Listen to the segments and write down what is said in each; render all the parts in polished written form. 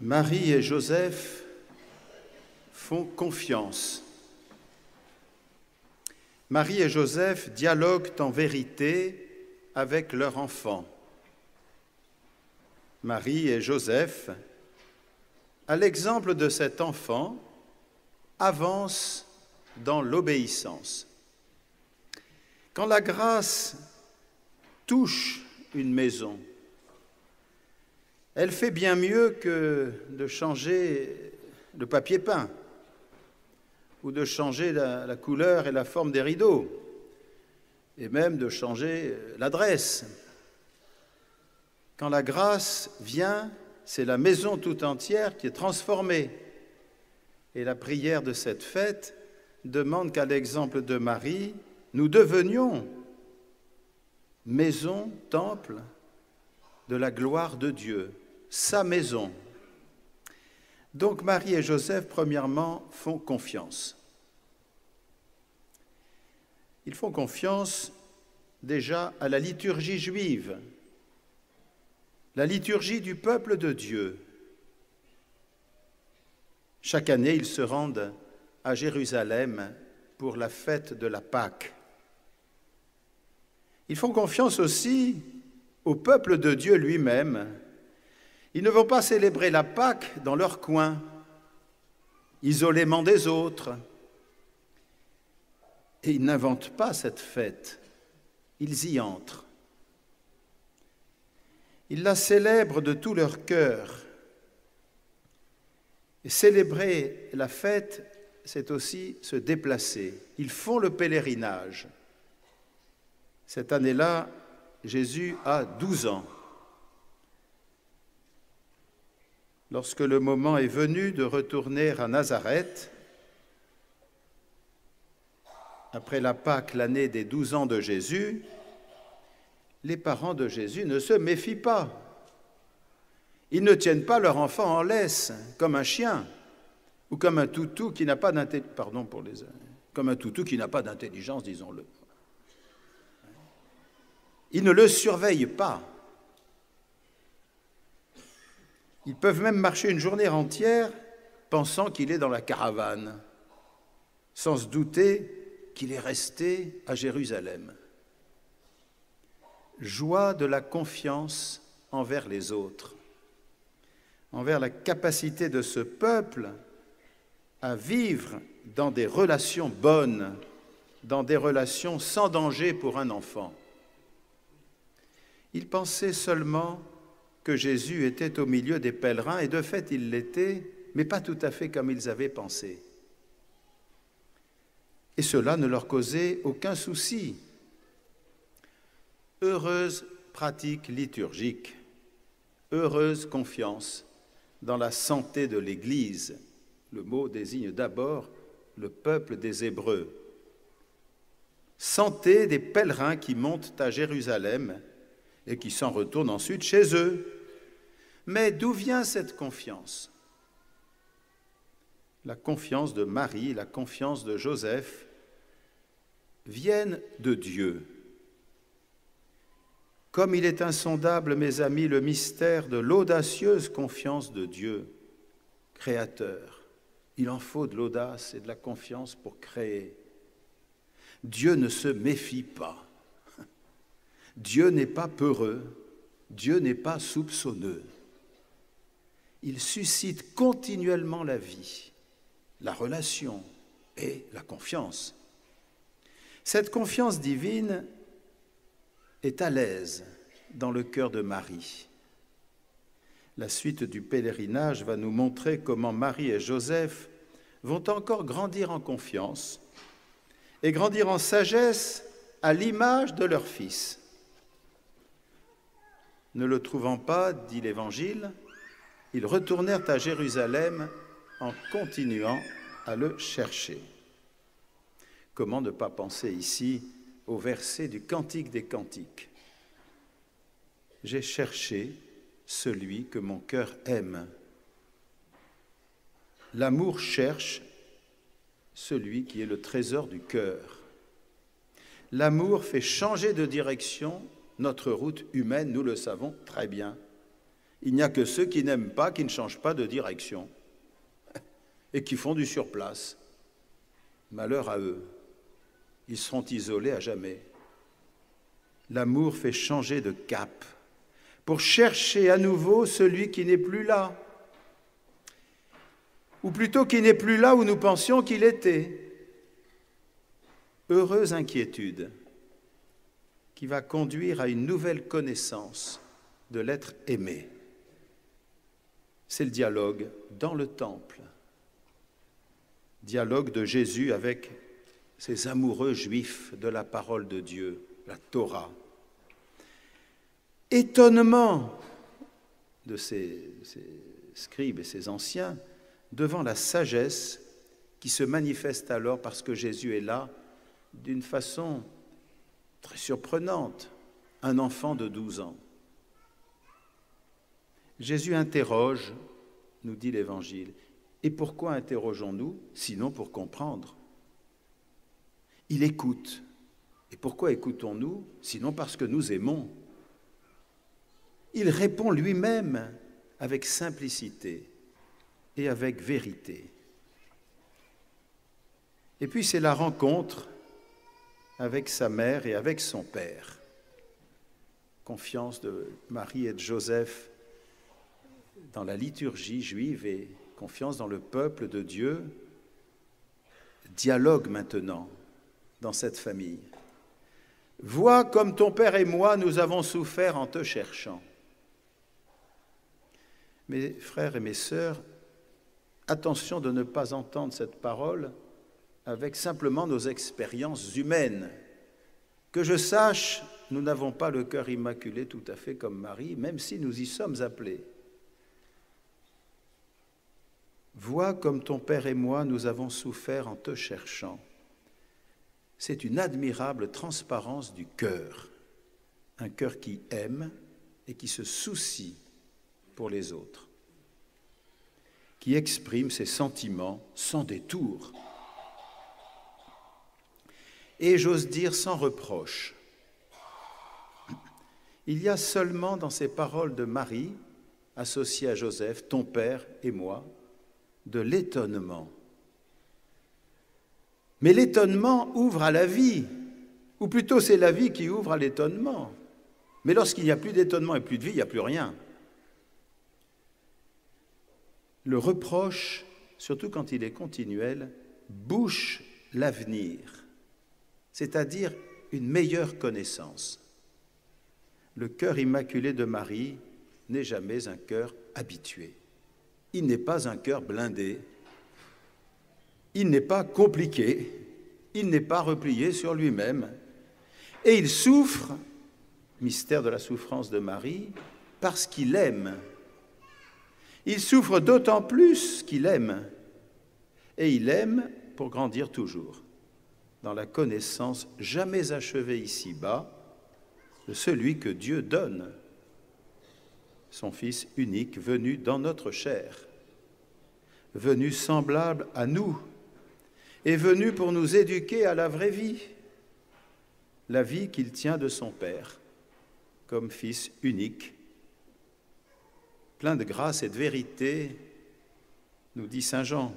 Marie et Joseph font confiance. Marie et Joseph dialoguent en vérité avec leur enfant. Marie et Joseph, à l'exemple de cet enfant, avancent dans l'obéissance. Quand la grâce touche une maison, elle fait bien mieux que de changer le papier peint ou de changer la couleur et la forme des rideaux et même de changer l'adresse. Quand la grâce vient, c'est la maison tout entière qui est transformée. Et la prière de cette fête demande qu'à l'exemple de Marie, nous devenions maison, temple de la gloire de Dieu, sa maison. Donc Marie et Joseph, premièrement, font confiance. Ils font confiance déjà à la liturgie juive, la liturgie du peuple de Dieu. Chaque année, ils se rendent à Jérusalem pour la fête de la Pâque. Ils font confiance aussi au peuple de Dieu lui-même. Ils ne vont pas célébrer la Pâque dans leur coin, isolément des autres. Et ils n'inventent pas cette fête, ils y entrent. Ils la célèbrent de tout leur cœur. Et célébrer la fête, c'est aussi se déplacer. Ils font le pèlerinage. Cette année-là, Jésus a 12 ans. Lorsque le moment est venu de retourner à Nazareth, après la Pâque, l'année des 12 ans de Jésus, les parents de Jésus ne se méfient pas. Ils ne tiennent pas leur enfant en laisse, comme un chien, ou comme un toutou qui n'a pas d'intelligence, comme un toutou qui n'a pas d'intelligence, disons-le. Ils ne le surveillent pas. Ils peuvent même marcher une journée entière pensant qu'il est dans la caravane, sans se douter qu'il est resté à Jérusalem. Joie de la confiance envers les autres, envers la capacité de ce peuple à vivre dans des relations bonnes, dans des relations sans danger pour un enfant. Ils pensaient seulement que Jésus était au milieu des pèlerins, et de fait il l'était, mais pas tout à fait comme ils avaient pensé. Et cela ne leur causait aucun souci. Heureuse pratique liturgique, heureuse confiance dans la santé de l'Église. Le mot désigne d'abord le peuple des Hébreux. Santé des pèlerins qui montent à Jérusalem et qui s'en retournent ensuite chez eux. Mais d'où vient cette confiance? La confiance de Marie, la confiance de Joseph viennent de Dieu. Comme il est insondable, mes amis, le mystère de l'audacieuse confiance de Dieu, créateur. Il en faut de l'audace et de la confiance pour créer. Dieu ne se méfie pas. Dieu n'est pas peureux. Dieu n'est pas soupçonneux. Il suscite continuellement la vie, la relation et la confiance. Cette confiance divine est à l'aise dans le cœur de Marie. La suite du pèlerinage va nous montrer comment Marie et Joseph vont encore grandir en confiance et grandir en sagesse à l'image de leur fils. Ne le trouvant pas, dit l'Évangile, ils retournèrent à Jérusalem en continuant à le chercher. Comment ne pas penser ici au verset du Cantique des Cantiques? J'ai cherché celui que mon cœur aime. L'amour cherche celui qui est le trésor du cœur. L'amour fait changer de direction notre route humaine, nous le savons très bien. Il n'y a que ceux qui n'aiment pas, qui ne changent pas de direction et qui font du surplace. Malheur à eux, ils seront isolés à jamais. L'amour fait changer de cap pour chercher à nouveau celui qui n'est plus là, ou plutôt qui n'est plus là où nous pensions qu'il était. Heureuse inquiétude qui va conduire à une nouvelle connaissance de l'être aimé. C'est le dialogue dans le temple, dialogue de Jésus avec ces amoureux juifs de la parole de Dieu, la Torah. Étonnement de ces scribes et ces anciens devant la sagesse qui se manifeste alors parce que Jésus est là d'une façon très surprenante, un enfant de 12 ans. Jésus interroge, nous dit l'Évangile. Et pourquoi interrogeons-nous, sinon pour comprendre? Il écoute. Et pourquoi écoutons-nous, sinon parce que nous aimons? Il répond lui-même avec simplicité et avec vérité. Et puis c'est la rencontre avec sa mère et avec son père. Confiance de Marie et de Joseph dans la liturgie juive et confiance dans le peuple de Dieu. Dialogue maintenant dans cette famille. Vois comme ton père et moi, nous avons souffert en te cherchant. Mes frères et mes sœurs, attention de ne pas entendre cette parole avec simplement nos expériences humaines. Que je sache, nous n'avons pas le cœur immaculé tout à fait comme Marie, même si nous y sommes appelés. Vois comme ton père et moi, nous avons souffert en te cherchant. C'est une admirable transparence du cœur, un cœur qui aime et qui se soucie pour les autres, qui exprime ses sentiments sans détour. Et j'ose dire sans reproche. Il y a seulement dans ces paroles de Marie, associées à Joseph, ton père et moi, de l'étonnement. Mais l'étonnement ouvre à la vie, ou plutôt c'est la vie qui ouvre à l'étonnement. Mais lorsqu'il n'y a plus d'étonnement et plus de vie, il n'y a plus rien. Le reproche, surtout quand il est continuel, bouche l'avenir, c'est-à-dire une meilleure connaissance. Le cœur immaculé de Marie n'est jamais un cœur habitué. Il n'est pas un cœur blindé. Il n'est pas compliqué. Il n'est pas replié sur lui-même. Et il souffre, mystère de la souffrance de Marie, parce qu'il aime. Il souffre d'autant plus qu'il aime. Et il aime pour grandir toujours dans la connaissance jamais achevée ici-bas de celui que Dieu donne, son Fils unique venu dans notre chair, venu semblable à nous, et venu pour nous éduquer à la vraie vie, la vie qu'il tient de son Père, comme Fils unique. Plein de grâce et de vérité, nous dit saint Jean.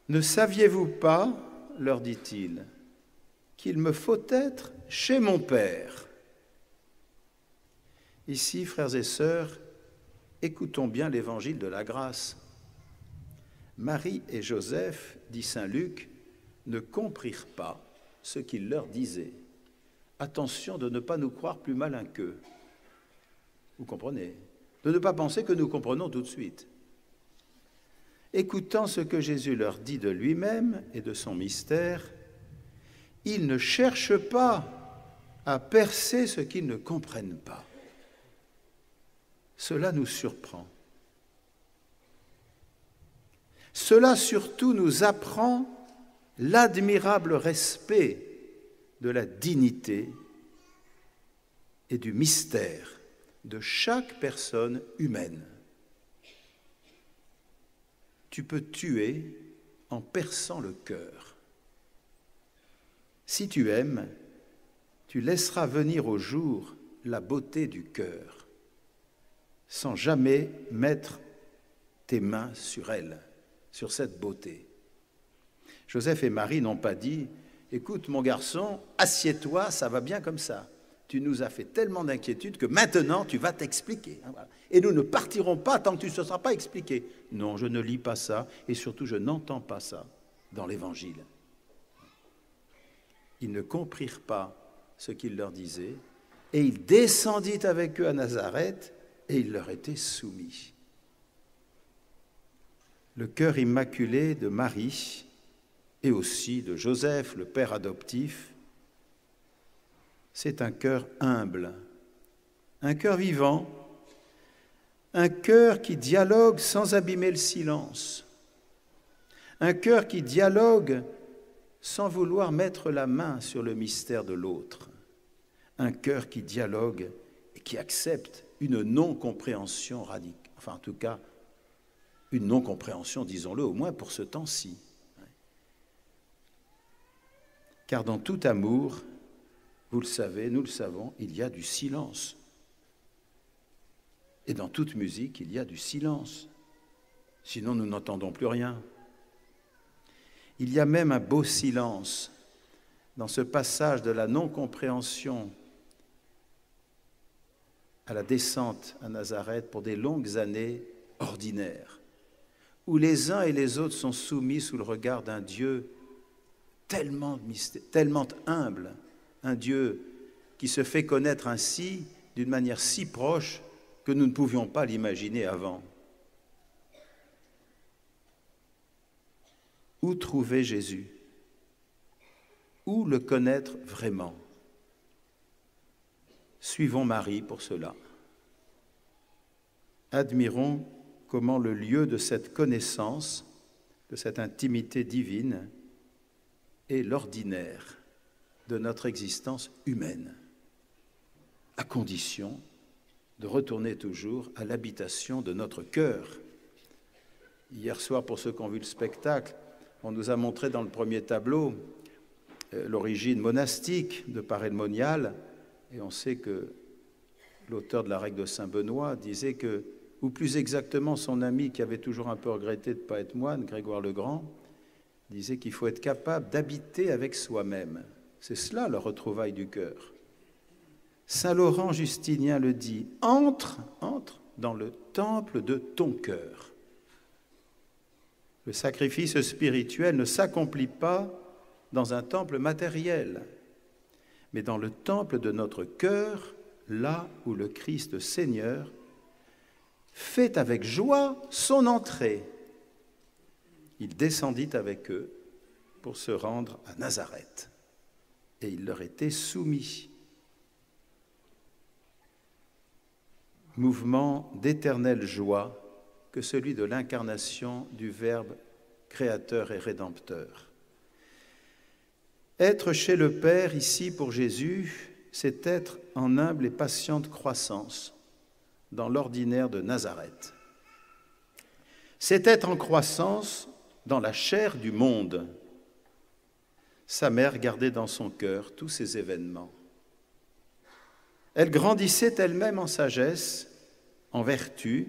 Ne saviez-vous pas, leur dit-il, qu'il me faut être chez mon Père? Ici, frères et sœurs, écoutons bien l'évangile de la grâce. Marie et Joseph, dit saint Luc, ne comprirent pas ce qu'il leur disait. Attention de ne pas nous croire plus malins qu'eux. Vous comprenez? De ne pas penser que nous comprenons tout de suite. Écoutant ce que Jésus leur dit de lui-même et de son mystère, ils ne cherchent pas à percer ce qu'ils ne comprennent pas. Cela nous surprend. Cela surtout nous apprend l'admirable respect de la dignité et du mystère de chaque personne humaine. Tu peux tuer en perçant le cœur. Si tu aimes, tu laisseras venir au jour la beauté du cœur. sans jamais mettre tes mains sur elle, sur cette beauté. Joseph et Marie n'ont pas dit « Écoute mon garçon, assieds-toi, ça va bien comme ça. Tu nous as fait tellement d'inquiétude que maintenant tu vas t'expliquer. Et nous ne partirons pas tant que tu ne te seras pas expliqué. » Non, je ne lis pas ça et surtout je n'entends pas ça dans l'Évangile. Ils ne comprirent pas ce qu'il leur disait et il descendit avec eux à Nazareth et il leur était soumis. Le cœur immaculé de Marie et aussi de Joseph, le père adoptif, c'est un cœur humble, un cœur vivant, un cœur qui dialogue sans abîmer le silence, un cœur qui dialogue sans vouloir mettre la main sur le mystère de l'autre, un cœur qui dialogue et qui accepte une non-compréhension radicale, enfin en tout cas une non-compréhension, disons-le, au moins pour ce temps-ci. Car dans tout amour, vous le savez, nous le savons, il y a du silence. Et dans toute musique, il y a du silence. Sinon, nous n'entendons plus rien. Il y a même un beau silence dans ce passage de la non-compréhension à la descente à Nazareth pour des longues années ordinaires, où les uns et les autres sont soumis sous le regard d'un Dieu tellement humble, un Dieu qui se fait connaître ainsi, d'une manière si proche, que nous ne pouvions pas l'imaginer avant. Où trouver Jésus? Où le connaître vraiment? Suivons Marie pour cela. Admirons comment le lieu de cette connaissance, de cette intimité divine, est l'ordinaire de notre existence humaine, à condition de retourner toujours à l'habitation de notre cœur. Hier soir, pour ceux qui ont vu le spectacle, on nous a montré dans le premier tableau l'origine monastique de Paray-le-Monial, et on sait que l'auteur de la règle de Saint-Benoît disait que, ou plus exactement son ami qui avait toujours un peu regretté de ne pas être moine, Grégoire le Grand, disait qu'il faut être capable d'habiter avec soi-même. C'est cela le retrouvaille du cœur. Saint Laurent Justinien le dit, entre dans le temple de ton cœur. Le sacrifice spirituel ne s'accomplit pas dans un temple matériel, mais dans le temple de notre cœur, là où le Christ Seigneur fait avec joie son entrée. Il descendit avec eux pour se rendre à Nazareth, et il leur était soumis. Mouvement d'éternelle joie que celui de l'incarnation du Verbe créateur et rédempteur. Être chez le Père, ici pour Jésus, c'est être en humble et patiente croissance dans l'ordinaire de Nazareth. C'est être en croissance dans la chair du monde. Sa mère gardait dans son cœur tous ces événements. Elle grandissait elle-même en sagesse, en vertu,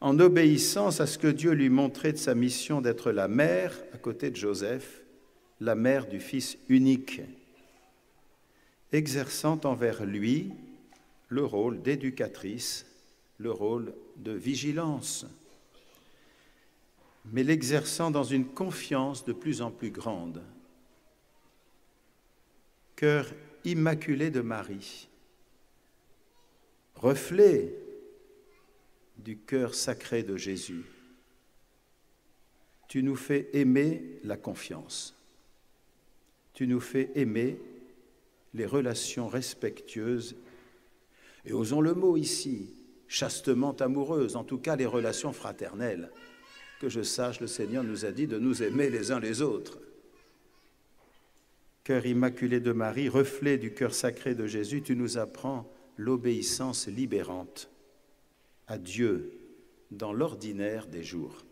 en obéissance à ce que Dieu lui montrait de sa mission d'être la mère, à côté de Joseph, la mère du Fils unique, exerçant envers lui le rôle d'éducatrice, le rôle de vigilance, mais l'exerçant dans une confiance de plus en plus grande. Cœur immaculé de Marie, reflet du cœur sacré de Jésus, tu nous fais aimer la confiance. Tu nous fais aimer les relations respectueuses, et osons le mot ici, chastement amoureuses, en tout cas les relations fraternelles. Que je sache, le Seigneur nous a dit de nous aimer les uns les autres. Cœur immaculé de Marie, reflet du cœur sacré de Jésus, tu nous apprends l'obéissance libérante à Dieu dans l'ordinaire des jours.